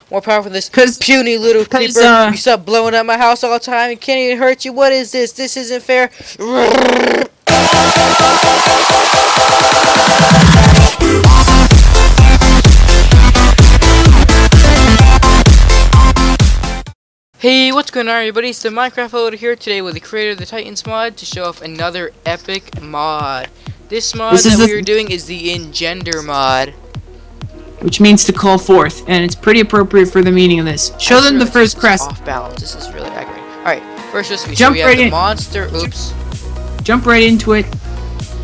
More powerful than this puny little creeper. You stop blowing up my house all the time and can't even hurt you. What is this? This isn't fair. Hey, what's going on everybody? It's the Minecraft Loader here today with the creator of the Titans mod to show off another epic mod. This mod that we are doing is the Engender mod. Which means to call forth, and it's pretty appropriate for the meaning of this. Show them the first crest. Off balance. This is really aggravating. Alright, first recipe. Jump so we right have the in. monster. Oops. Jump right into it.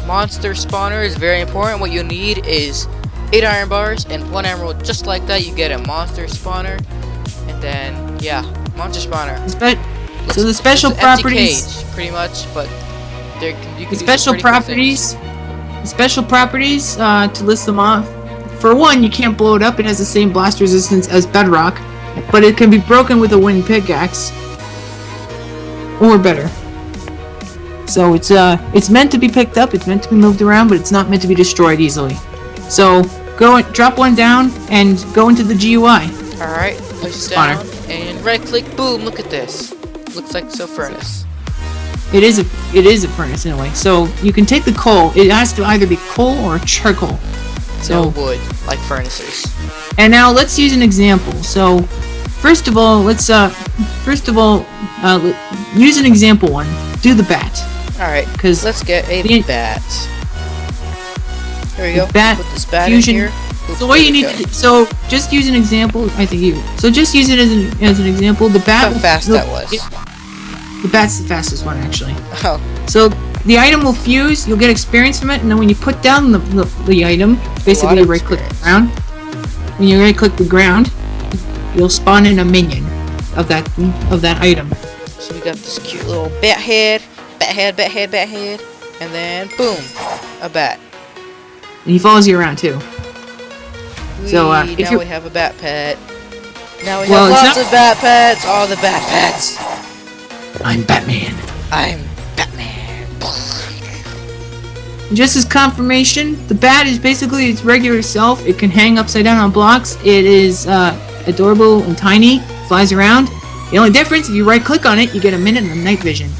Monster spawner is very important. What you need is 8 iron bars and 1 emerald. Just like that, you get a monster spawner. And then, yeah, monster spawner. So the special properties. Cage, pretty much, but there you can special properties. Cool special properties. To list them off. For one, you can't blow it up. It has the same blast resistance as bedrock, but it can be broken with a wooden pickaxe, or better. So it's meant to be picked up. It's meant to be moved around, but it's not meant to be destroyed easily. So drop one down and go into the GUI. All right, place it down and right-click. Boom! Look at this. Looks like a furnace. It is a furnace in a way. So you can take the coal. It has to either be coal or charcoal. So wood, like furnaces. And now let's use an example. So first of all, let's use an example one. Do the bat. All right, because let's get a bat. Here we go. Bat put this bat fusion. In here. Oops, so what you need to, so just use an example. I think you. So just use it as an example. The bat. How fast that was. The bat's the fastest one actually. Oh. So the item will fuse. You'll get experience from it, and then when you put down the item, basically you right-click the ground. When you right-click the ground, you'll spawn in a minion of that item. So we got this cute little bat head, and then boom, a bat. And he follows you around too. So now we have a bat pet. Now we have lots of bat pets. All the bat pets. I'm Batman. I'm Batman. Just as confirmation, the bat is basically its regular self. It can hang upside down on blocks. It is adorable and tiny. Flies around. The only difference, if you right-click on it, you get a minute and night vision.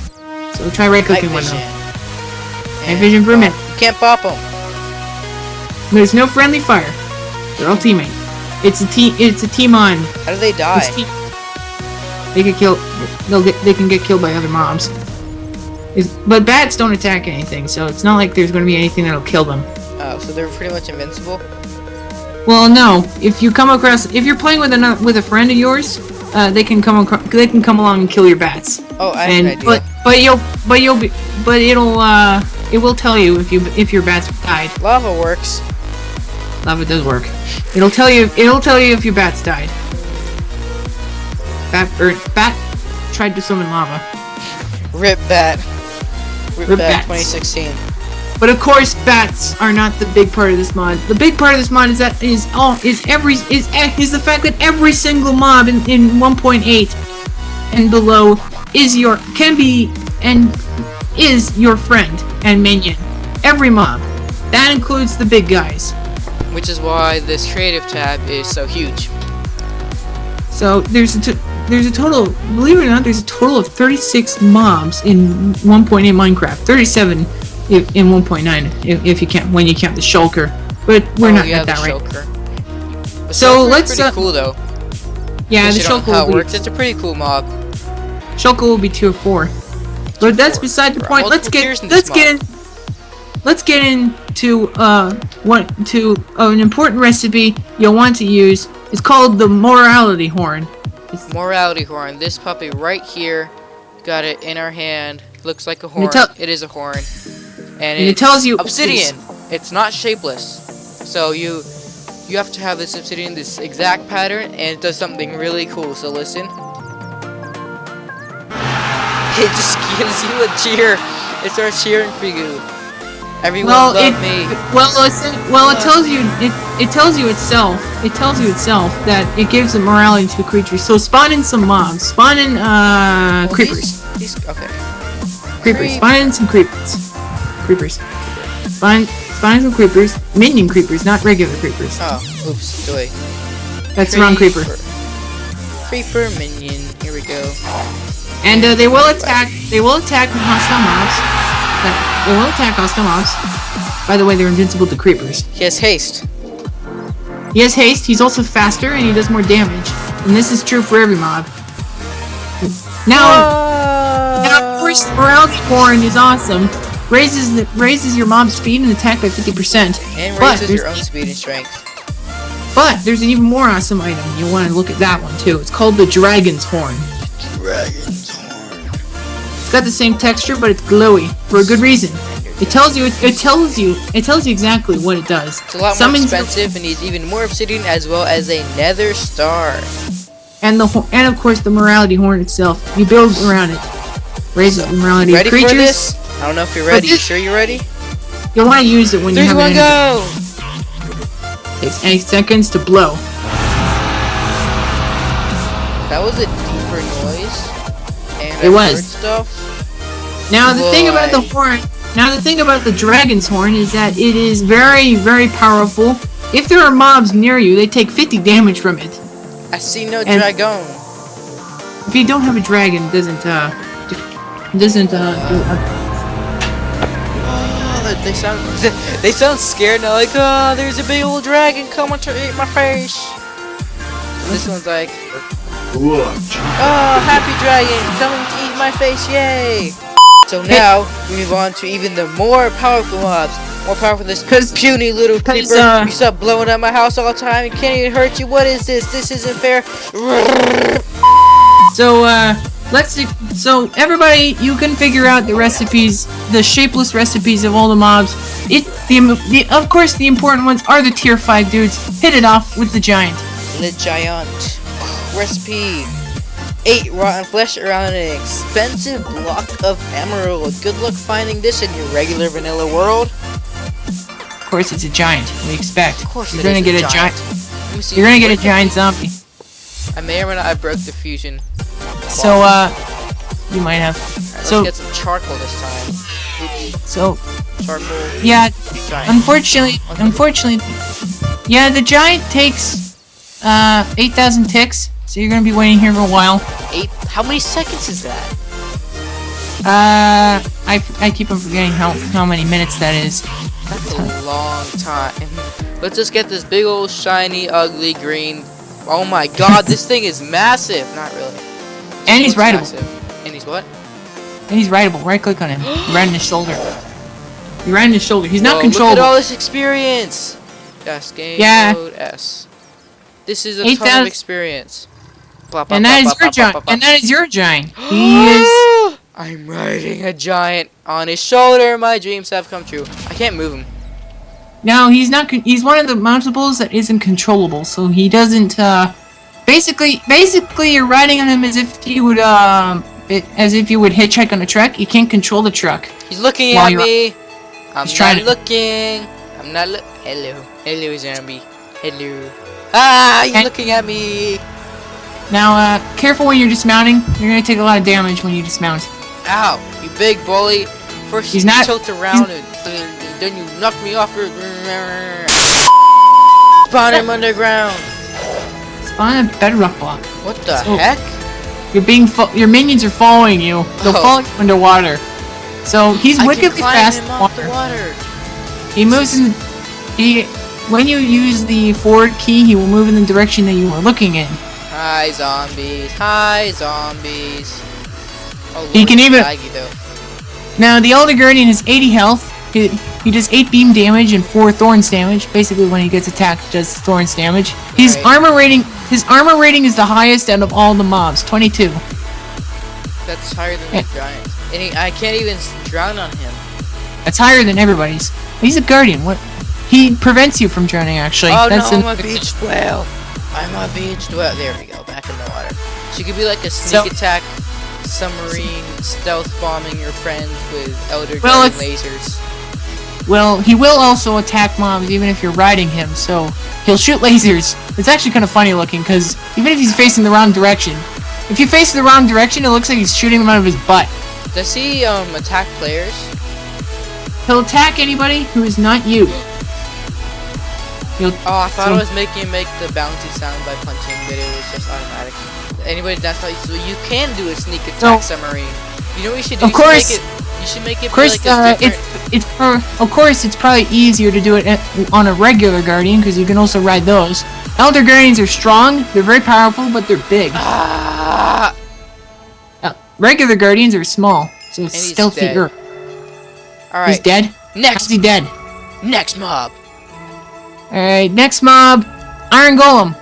So try right-clicking one though. Night vision for a minute. You can't pop them. There's no friendly fire. They're all teammate. It's a team on. How do they die? They get killed. They can get killed by other mobs. But bats don't attack anything, so it's not like there's going to be anything that'll kill them. Oh, so they're pretty much invincible? Well, no. If you're playing with a friend of yours, they can come along and kill your bats. Oh, I have an idea. It will tell you if your bats died. Lava works. Lava does work. It'll tell you if your bats died. Bat tried to summon lava. Rip bat. Rip bat 2016. But of course, bats are not the big part of this mod. The big part of this mod is the fact that every single mob in 1.8 and below is your friend and minion. Every mob. That includes the big guys. Which is why this creative tab is so huge. So there's a total, believe it or not, there's a total of 36 mobs in 1.8 Minecraft. 37 in 1.9 if you count when you count the shulker. But we're not at that right. The so let's. Pretty cool though. Yeah, the shulker how it works. It's a pretty cool mob. Shulker will be tier 4. But that's beside the point. Let's get into an important recipe you'll want to use. It's called the morality horn. Morality horn. This puppy right here, got it in our hand. Looks like a horn. It is a horn, and it tells you obsidian. It's not shapeless, so you have to have this obsidian, this exact pattern, and it does something really cool. So listen. It just gives you a cheer. It starts cheering for you. Everyone love me. It tells you itself that it gives a morality to the creatures. So spawn in some mobs. Spawn in creepers. Okay. Creepers. Spawn in some creepers. Creepers. Spawn in some creepers. Minion creepers, not regular creepers. Oh, oops, joy. That's the wrong creeper. creeper minion. Here we go. And they will attack. They will attack hostile mobs. They will attack hostile mobs. By the way, they're invincible to creepers. He has haste. He has haste. He's also faster, and he does more damage. And this is true for every mob. Now, of course, morality horn is awesome. Raises your mob's speed and attack by 50%. And raises your own speed and strength. But there's an even more awesome item. You want to look at that one too. It's called the Dragon's Horn. Dragon's Horn. It's got the same texture, but it's glowy for a good reason. It tells you exactly what it does. It's a lot more expensive and needs even more obsidian as well as a nether star. And of course the morality horn itself. You build around it. Raises the morality of creatures. Ready for this? I don't know if you're ready. You sure you're ready? You'll want to use it when you have an go! Takes 8 seconds to blow. That was a deeper noise. And it was. Stuff. Now the thing about the horn. Now the thing about the Dragon's Horn is that it is very, very powerful. If there are mobs near you, they take 50 damage from it. I see no dragon. If you don't have a dragon, it doesn't they sound scared now, like, oh, there's a big old dragon coming to eat my face. This one's like, oh, happy dragon coming to eat my face, yay! So now we move on to even the more powerful mobs. More powerful than this puny little creeper. You stop blowing up my house all the time. It can't even hurt you. What is this? This isn't fair. So let's see. So everybody, you can figure out the recipes, the shapeless recipes of all the mobs. Of course, the important ones are the tier 5 dudes. Hit it off with the giant. The giant recipe. 8 rotten flesh around an expensive block of emerald. Good luck finding this in your regular vanilla world. Of course, it's a giant. What do you expect? Of course, you're gonna get a giant. You're gonna get a giant zombie. I may or may not have broke the fusion. So you might have. Right, so let's get some charcoal this time. Oops. So charcoal. Yeah. Giant. Unfortunately, yeah, the giant takes 8,000 ticks. So you're gonna be waiting here for a while. 8? How many seconds is that? I keep on forgetting how many minutes that is. That's a long time. Let's just get this big old shiny, ugly green. Oh my god, this thing is massive. Not really. And he's rideable. And he's what? And he's rideable. Right click on him. You're right in his shoulder. You're right in his shoulder. He's not controllable. Look at all this experience. Yes, game mode S. This is a ton of experience. And that is your giant. And that is your giant. He is. I'm riding a giant on his shoulder. My dreams have come true. I can't move him. No, he's not. He's one of the mountables that isn't controllable. So he doesn't. Basically, you're riding on him as if you would hitchhike on a truck. You can't control the truck. He's looking at me. I'm not looking. Hello, zombie. Hello. Ah, he's looking at me. Now, careful when you're dismounting. You're gonna take a lot of damage when you dismount. Ow, you big bully. First you tilt around and then you knock me off your... Spawn him underground. Spawn a bedrock block. What the heck? Your minions are following you. They'll follow you underwater. So he's wickedly fast in water. He moves in when you use the forward key, he will move in the direction that you are looking in. Hi zombies. Hi zombies. Oh, Lord, he can even. Laggy, now the Elder Guardian has 80 health. He does 8 beam damage and 4 thorns damage. Basically, when he gets attacked, he does thorns damage. His armor rating is the highest out of all the mobs, 22. That's higher than the giant. And I can't even drown on him. That's higher than everybody's. He's a guardian. What? He prevents you from drowning, actually. Oh no, I'm a beach whale. I'm a beach whale. There we go, back in the water. She could be like a sneak attack submarine, stealth bombing your friends with Elder Guardian lasers. Well, he will also attack mobs even if you're riding him, so he'll shoot lasers. It's actually kind of funny looking, because even if he's facing the wrong direction, if you face the wrong direction, it looks like he's shooting them out of his butt. Does he attack players? He'll attack anybody who is not you. Oh, I thought I was making him make the bouncy sound by punching, but it was just automatic. Anyway, that's how you can do a sneak attack submarine. You know what you should do? Of course. You should make it Of course, of course, it's probably easier to do it on a regular Guardian because you can also ride those. Elder Guardians are strong, they're very powerful, but they're big. Regular Guardians are small, so it's stealthier. Alright. He's dead? Next. How's he dead? Next mob. Alright, next mob. Iron Golem.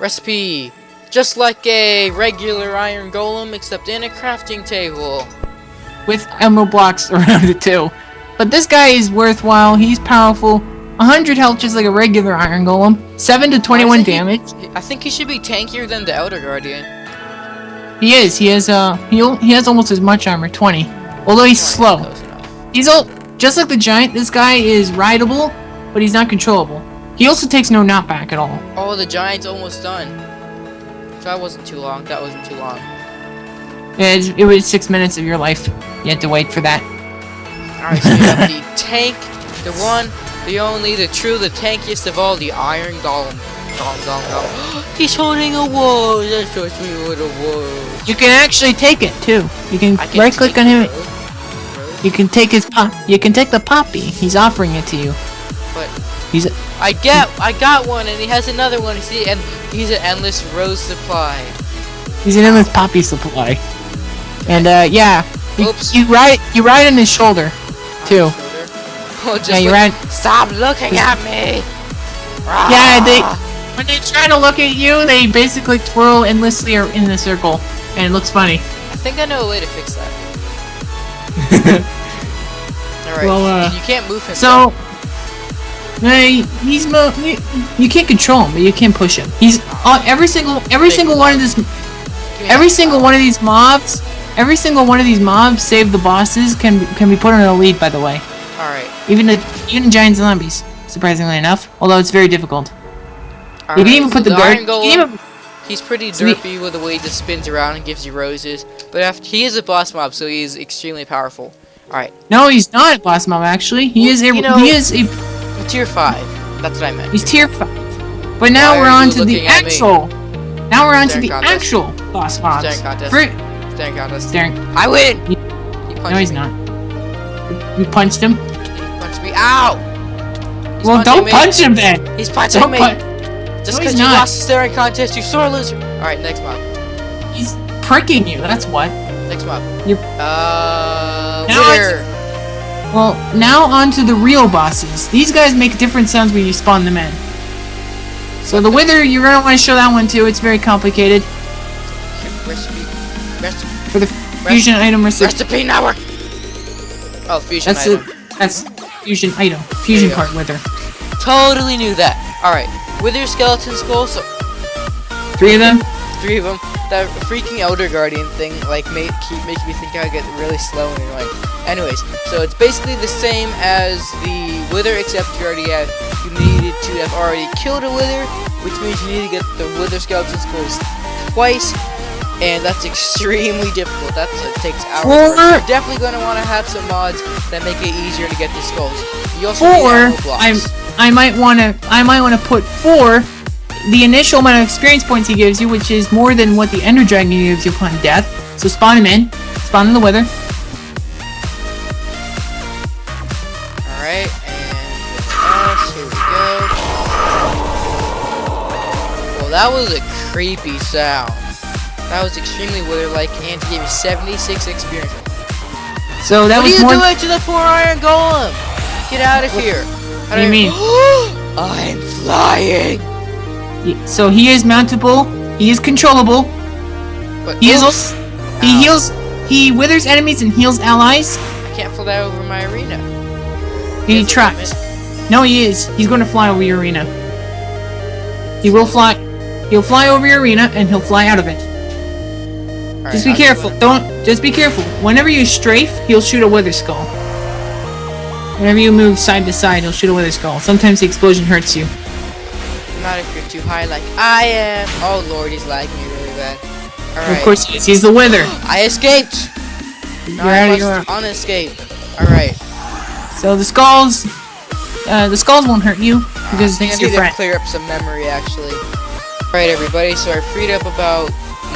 Recipe. Just like a regular iron golem, except in a crafting table. With emerald blocks around it too. But this guy is worthwhile. He's powerful. 100 health just like a regular iron golem. 7 to 21 damage. I think he should be tankier than the Elder Guardian. He is. He has he has almost as much armor, 20. Although he's slow. He's just like the giant. This guy is rideable, but he's not controllable. He also takes no knockback at all. Oh, the giant's almost done. So that wasn't too long. That wasn't too long. Yeah, it was 6 minutes of your life. You had to wait for that. Alright, so we have the tank, the one, the only, the true, the tankiest of all, the Iron Golem. He's holding a wall. That shows me what a wall. You can actually take it too. You can right click on him. You can take his You can take the poppy. He's offering it to you. But I got one, and he has another one. See, and he's an endless rose supply. He's an endless poppy supply. And yeah, you ride on his shoulder, too. Oh, yeah, you ride. Stop looking at me. Yeah, when they try to look at you, they basically twirl endlessly in a circle, and it looks funny. I think I know a way to fix that. All right. Well, you can't move him. So. You can't control him, but you can push him. He's every single one of these mobs. Every single one of these mobs, save the bosses, can be put on a lead. By the way. All right. Even giant zombies, surprisingly enough. Although it's very difficult. You can even put the Iron Golem. He's pretty derpy with the way he just spins around and gives you roses. But he is a boss mob, so he's extremely powerful. All right. No, he's not a boss mob. Actually, he is a Tier 5. That's what I meant. He's tier 5. But now we're on to the actual. Now we're on to the actual boss mobs. Staring contest. Staring. I win. No, he's not. You punched him. He punched me. Ow! Well, don't punch him then. He's punching me. Just because you lost the staring contest, you sore loser. All right, next mob. He's pricking you. That's what. Next mob. Wither. Well, now on to the real bosses. These guys make different sounds when you spawn them in. So the Wither, you're going to want to show that one too. It's very complicated. For the fusion item recipe. Recipe network! Oh, fusion item. That's fusion item. Fusion part Wither. Totally knew that. Alright. Wither skeleton skulls. So 3 of them? 3 of them. That freaking Elder Guardian thing, like, makes me think I get really slow and annoying. Anyways, so it's basically the same as the Wither, except you needed to have already killed a Wither, which means you need to get the Wither skeleton skulls twice, and that's extremely difficult. That takes hours. You're definitely going to want to have some mods that make it easier to get the skulls. You also need blocks. I might want to put 4. The initial amount of experience points he gives you, which is more than what the Ender Dragon gives you upon death. So spawn him in. Spawn in the Wither. Alright, and here we go. Well, that was a creepy sound. That was extremely Wither-like, and he gave me 76 experience. So that was more. What are you doing to the poor Iron Golem? Get out of here. What do you mean? I'm flying. So he is mountable. He is controllable. But he heals. He withers enemies and heals allies. I can't fly over my arena. He tries. No, he is. He's going to fly over your arena. He will fly. He'll fly over your arena and he'll fly out of it. Right, just be careful. Just be careful. Whenever you strafe, he'll shoot a wither skull. Whenever you move side to side, he'll shoot a wither skull. Sometimes the explosion hurts you. Not if you're too high like I am. Oh lord, he's lagging me really bad. Alright. Of course he is. He's the Wither. I escaped! Now I must unescape. Alright. So the skulls won't hurt you. Because I think I need to clear up some memory, actually. Alright, everybody, so I freed up about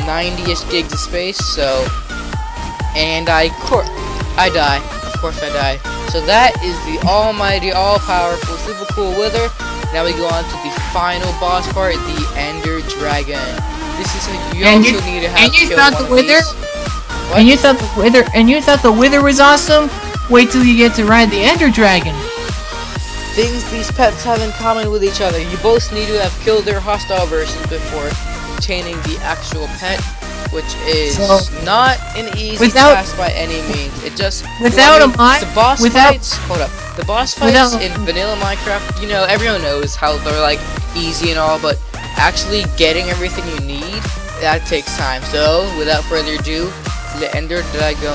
90-ish gigs of space, so... And I die. Of course I die. So that is the almighty, all-powerful, super cool wither. Now we go on to the final boss part, the Ender Dragon. This is like, you need to have and you thought the wither? And you thought the wither was awesome? Wait till you get to ride the Ender Dragon. Things these pets have in common with each other. You both need to have killed their hostile versions before obtaining the actual pet, which is not an easy task by any means. It just the boss fights in vanilla Minecraft, you know, everyone knows how they're like easy and all, but actually getting everything you need, that takes time. So without further ado, the Ender Dragon.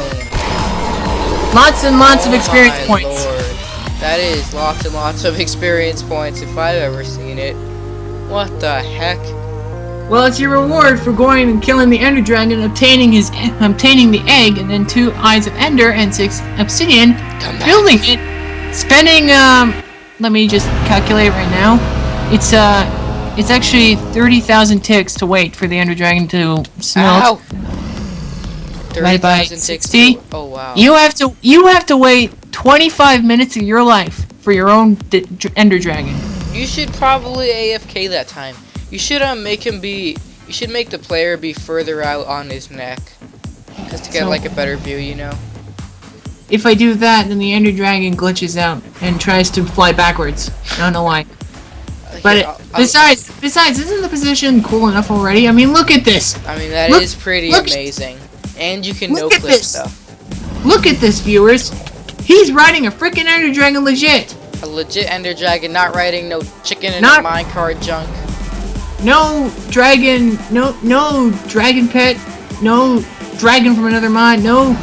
Lots and lots of experience points. Lord. That is lots and lots of experience points if I've ever seen it. What the heck? Well, it's your reward for going and killing the Ender Dragon, obtaining the egg, and then 2 eyes of Ender and 6 obsidian, building it, spending let me just calculate right now. It's actually 30,000 ticks to wait for the Ender Dragon to smelt. 30,000 60. Oh wow. You have to wait 25 minutes of your life for your own Ender Dragon. You should probably AFK that time. You should make him be. You should make the player be further out on his neck, just to get like a better view, you know. If I do that, then the Ender Dragon glitches out and tries to fly backwards. I don't know why. But besides, isn't the position cool enough already? I mean, look at this. I mean, that is pretty amazing, and you can no-clip stuff. Look at this, viewers. He's riding a freaking Ender Dragon legit. A legit Ender Dragon, not riding no chicken and minecart junk. No dragon, no dragon pet, no dragon from another mod, no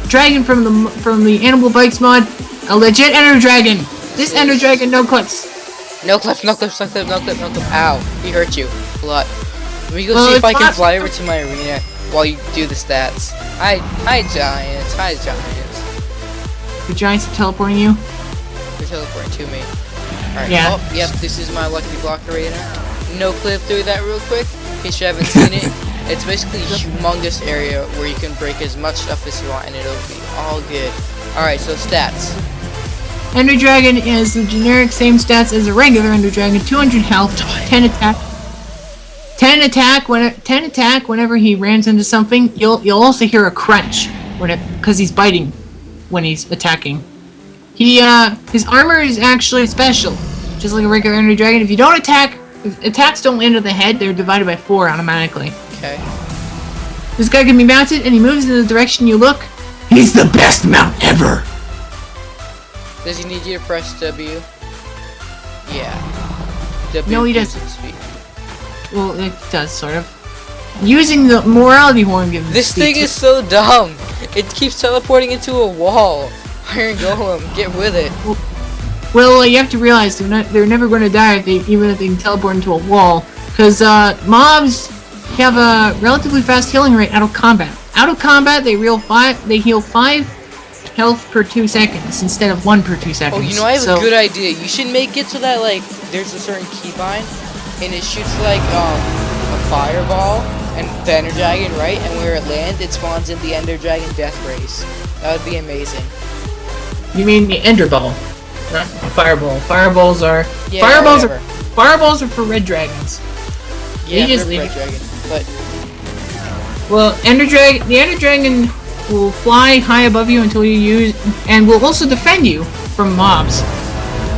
dragon from the Animal Bikes mod. A legit Ender Dragon. This Ender Dragon no clips. No clips. Ow, he hurt you a lot. Let me go see if I can fly over to my arena while you do the stats. Hi giants. The giants are teleporting you? They're teleporting to me. Alright, yeah. Oh, yep, this is my lucky block arena. No clip through that real quick, in case you haven't seen it. It's basically a humongous area where you can break as much stuff as you want and it'll be all good. Alright, so stats. Ender Dragon is the generic same stats as a regular Ender Dragon. 200 health, 10 attack. 10 attack whenever he rams into something. You'll also hear a crunch because he's biting when he's attacking. His armor is actually special, just like a regular Ender Dragon. If you don't attack, if attacks don't land on the head, they're divided by 4 automatically. Okay. This guy can be mounted, and he moves in the direction you look. He's the best mount ever. Does he need you to press W? Yeah. W. No, he doesn't. Well, it does sort of. Using the morality horn gives. This thing is so dumb. It keeps teleporting into a wall. Iron Golem, get with it. Well, you have to realize they're never going to die even if they can teleport into a wall, because mobs have a relatively fast healing rate out of combat. Out of combat, they heal 5 health per 2 seconds instead of 1 per 2 seconds. Oh, you know, I have a good idea. You should make it so that like there's a certain keybind, and it shoots like a fireball and the Ender Dragon, right? And where it lands, it spawns in the Ender Dragon death race. That would be amazing. You mean the Ender Ball, not Fireball? Fireballs are fireballs are for red dragons. Yeah, for red dragon. But well, the Ender Dragon will fly high above you until you use, and will also defend you from mobs.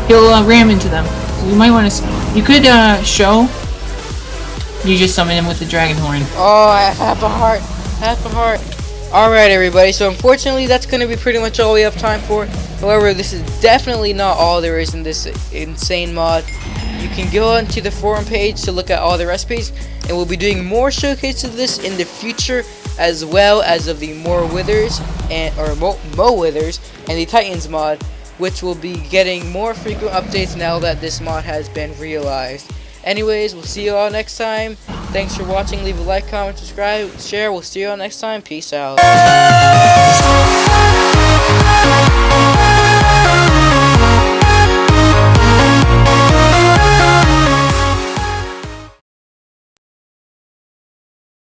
He'll ram into them. So you might want to. You could show. You just summon him with the dragon horn. Oh, I have a heart. Alright, everybody, so unfortunately that's going to be pretty much all we have time for. However, this is definitely not all there is in this insane mod. You can go onto the forum page to look at all the recipes, and we'll be doing more showcases of this in the future, as well as of the Mo Withers and the Titans mod, which will be getting more frequent updates now that this mod has been realized. Anyways, we'll see you all next time. Thanks for watching. Leave a like, comment, subscribe, share. We'll see you all next time. Peace out.